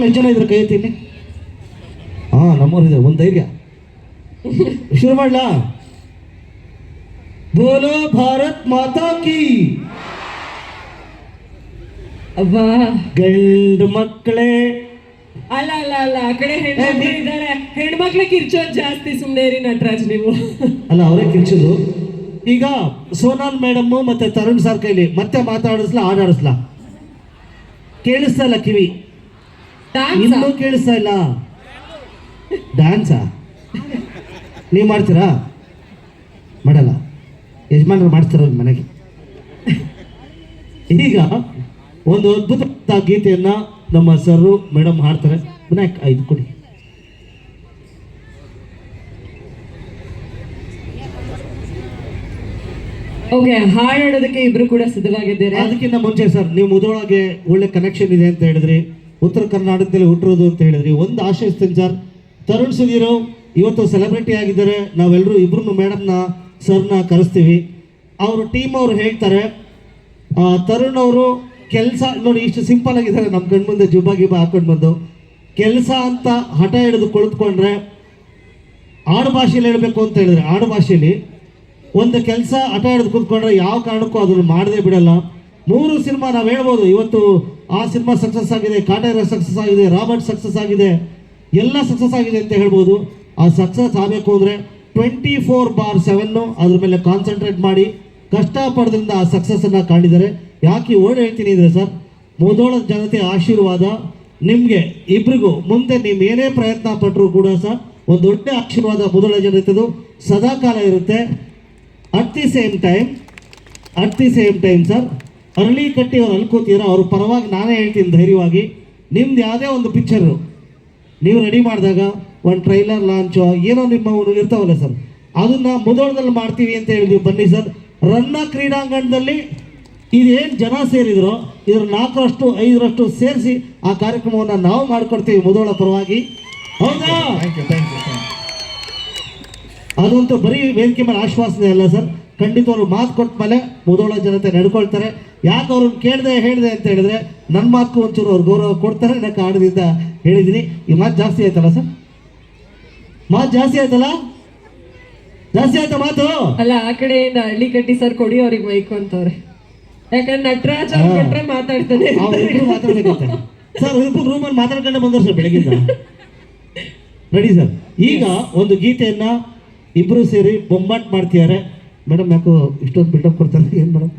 ಎಷ್ಟು ಜನ ಇದ್ರು ಕೈ ಎತ್ತಿ ಇಲ್ಲಿ? ನಮ್ಮವ್ರಿದೆ, ಒಂದು ಧೈರ್ಯ. ಶುರು ಮಾಡ್ಲಾ? ಬೋಲೋ ಭಾರತ್ ಮಾತಾ ಕಿ. ಅಬ್ಬಾ, ಗಂಡು ಮಕ್ಕಳೇ. ಅಲ್ಲ ಅಲ್ಲ ಅಲ್ಲ, ಆ ಕಡೆ ಹೆಣ್ಮಕ್ಳು ಇದ್ದಾರೆ, ಹೆಣ್ಮಕ್ಳು ಕಿರ್ಚೋದ್ ಜಾಸ್ತಿ. ಸುಮ್ಮನೆ ಇರಿ ನಟರಾಜ್ ನೀವು. ಅಲ್ಲ, ಅವರೇ ಕಿರ್ಚೋದು. ಈಗ ಸೋನಾಲ್ ಮೇಡಮ್ ಮತ್ತೆ ತರುಣ್ ಸರ್ ಕೈಲಿ ಮತ್ತೆ ಮಾತಾಡಿಸ್ಲಾ, ಹಾಡಾಡಿಸ್ಲಾ? ಕೇಳಿಸ್ತಾ ಇಲ್ಲ ಕಿವಿ, ಇನ್ನೂ ಕೇಳಿಸ್ತಾ ಇಲ್ಲ. ಡ್ಯಾನ್ಸಾ ನೀವು ಮಾಡ್ತೀರಾ? ಮಾಡಲ್ಲ, ಯಜಮಾನರು ಮಾಡ್ತಾರ ಮನೆಗೆ. ಈಗ ಒಂದು ಅದ್ಭುತ ಗೀತೆಯನ್ನ ನಮ್ಮ ಸರ್ ಮೇಡಮ್ ಹಾಡ್ತಾರೆ. ವಿನಾಯಕ್, ಇದು ಕೊಡಿ. ಓಕೆ, ಹಾಡೋದಕ್ಕೆ ಇಬ್ರು ಕೂಡ ಸಿದ್ಧವಾಗಿದ್ದಾರೆ. ಅದಕ್ಕಿಂತ ಮುಂಚೆ ಸರ್, ನೀವು ಮುದೋಳಗೆ ಒಳ್ಳೆ ಕನೆಕ್ಷನ್ ಇದೆ ಅಂತ ಹೇಳಿದ್ರಿ, ಉತ್ತರ ಕರ್ನಾಟಕದಲ್ಲಿ ಹುಟ್ಟಿರೋದು ಅಂತ ಹೇಳಿದ್ರಿ. ಒಂದು ಆಶಯಿಸ್ತೀನಿ ಸರ್, ತರುಣ್ ಸುಧೀರ್ ಇವತ್ತು ಸೆಲೆಬ್ರಿಟಿ ಆಗಿದ್ದಾರೆ. ನಾವೆಲ್ಲರೂ ಇಬ್ರು ಮೇಡಮ್ನ ಸರ್ನ ಕರೆಸ್ತೀವಿ. ಅವರು ಟೀಮ್ ಅವರು ಹೇಳ್ತಾರೆ, ತರುಣ್ ಅವರು ಕೆಲಸ ನೋಡಿ ಇಷ್ಟು ಸಿಂಪಲ್ ಆಗಿದ್ದಾರೆ. ನಮ್ಮ ಕಣ್ಣು ಮುಂದೆ ಜುಬ್ಬ ಗಿಬ್ಬ ಹಾಕೊಂಡು ಬಂದು ಕೆಲಸ ಅಂತ ಹಠ ಹಿಡಿದು ಕುಳಿತುಕೊಂಡ್ರೆ, ಆಡು ಭಾಷೆಯಲ್ಲಿ ಹೇಳಬೇಕು ಅಂತ ಹೇಳಿದ್ರೆ, ಆಡು ಭಾಷೆಯಲ್ಲಿ ಒಂದು ಕೆಲಸ ಹಠ ಹಿಡಿದು ಕೂತ್ಕೊಂಡ್ರೆ ಯಾವ ಕಾರಣಕ್ಕೂ ಅದನ್ನು ಮಾಡದೇ ಬಿಡಲ್ಲ. 3 ಸಿನಿಮಾ ನಾವು ಹೇಳ್ಬೋದು, ಇವತ್ತು ಆ ಸಿನಿಮಾ ಸಕ್ಸಸ್ ಆಗಿದೆ, ಕಾಟೇರ ಸಕ್ಸಸ್ ಆಗಿದೆ, ರಾಬರ್ಟ್ ಸಕ್ಸಸ್ ಆಗಿದೆ, ಎಲ್ಲ ಸಕ್ಸಸ್ ಆಗಿದೆ ಅಂತ ಹೇಳ್ಬೋದು. ಆ ಸಕ್ಸಸ್ ಆಗಬೇಕು ಅಂದರೆ 24/7 ಅದ್ರ ಮೇಲೆ ಕಾನ್ಸಂಟ್ರೇಟ್ ಮಾಡಿ ಕಷ್ಟಪಡೋದ್ರಿಂದ ಆ ಸಕ್ಸಸ್ಸನ್ನು ಕಾಣಿದ್ದಾರೆ. ಯಾಕೆ ಓಡ್ ಹೇಳ್ತೀನಿ ಅಂದರೆ ಸರ್, ಮುಧೋಳದ ಜನತೆ ಆಶೀರ್ವಾದ ನಿಮಗೆ ಇಬ್ರಿಗೂ ಮುಂದೆ ನೀವು ಏನೇ ಪ್ರಯತ್ನ ಪಟ್ಟರು ಕೂಡ ಸರ್, ಒಂದು ದೊಡ್ಡ ಆಶೀರ್ವಾದ ಮುಧೋಳ ಜನತೆದು ಸದಾಕಾಲ ಇರುತ್ತೆ. At the same time sir, ಅರಳಿ ಕಟ್ಟಿ ಅವ್ರು ಅಲ್ಕೋತೀರ, ಅವ್ರ ಪರವಾಗಿ ನಾನೇ ಹೇಳ್ತೀನಿ ಧೈರ್ಯವಾಗಿ, ನಿಮ್ದು ಯಾವುದೇ ಒಂದು ಪಿಕ್ಚರು ನೀವು ರೆಡಿ ಮಾಡಿದಾಗ ಒಂದು ಟ್ರೈಲರ್ ಲಾಂಚು ಏನೋ ನಿಮ್ಮ ಇರ್ತಾವಲ್ಲ ಸರ್, ಅದನ್ನು ಮುಧೋಳದಲ್ಲಿ ಮಾಡ್ತೀವಿ ಅಂತ ಹೇಳಿದ್ವಿ. ಬನ್ನಿ ಸರ್, ರನ್ನ ಕ್ರೀಡಾಂಗಣದಲ್ಲಿ ಇದೇನು ಜನ ಸೇರಿದ್ರು ಇದ್ರ 4ರಷ್ಟು 5ರಷ್ಟು ಸೇರಿಸಿ ಆ ಕಾರ್ಯಕ್ರಮವನ್ನು ನಾವು ಮಾಡಿಕೊಡ್ತೀವಿ ಮುಧೋಳ ಪರವಾಗಿ. ಹೌದಾ? ಅದಂತೂ ಬರೀ ವೇದಿಕೆ ಮೇಲೆ ಆಶ್ವಾಸನೆ ಅಲ್ಲ ಸರ್, ಖಂಡಿತ ಅವರು ಮಾತು ಕೊಟ್ಟ ಮೇಲೆ ಮುಧೋಳ ಜನತೆ ನಡ್ಕೊಳ್ತಾರೆ. ಯಾಕೆ ಅವ್ರನ್ನ ಹೇಳಿದೆ ಅಂತ ಹೇಳಿದ್ರೆ, ನನ್ನ ಮಾತಕ್ಕೂ ಒಂಚೂರು ಅವ್ರು ಗೌರವ ಕೊಡ್ತಾರೆ ಅನ್ನೋ ಕಾರಣದಿಂದ ಹೇಳಿದ್ದೀನಿ. ಈ ಮಾತು ಜಾಸ್ತಿ ಆಯ್ತಲ್ಲ ಸರ್? ಜಾಸ್ತಿ ಆಯ್ತಾ ಮಾತು? ಅಲ್ಲ, ಆ ಕಡೆಯಿಂದ ಹಳ್ಳಿ ಕಟ್ಟಿ ಸರ್ ಕೊಡಿ ಅವ್ರಿಗೆ ಮೈಕ್ ಅಂತವ್ರೆ. ಯಾಕಂದ್ರೆ ನಟರಾಜ್ ಅವ್ರು ಕೊಟ್ರೆ ಮಾತಾಡ್ತಾನೆ. ಮಾತಾಡ್ಬೇಕಂತ ಸರ್, ಇಬ್ಬರು ರೂಮಲ್ಲಿ ಮಾತಾಡ್ಕೊಂಡೆ ಬಂದವ್ರು ಸರ್ ಬೆಳಗಿಂದ. Ready sir? ಈಗ ಒಂದು ಗೀತೆಯನ್ನ ಇಬ್ರು ಸೇರಿ ಬೊಂಬಾಟ್ ಮಾಡ್ತಿದ್ದಾರೆ. ಮೇಡಮ್ ಯಾಕೋ ಇಷ್ಟೊಂದು ಬಿಲ್ಡಪ್ ಕೊಡ್ತಾರೆ, ಏನು ಮೇಡಮ್?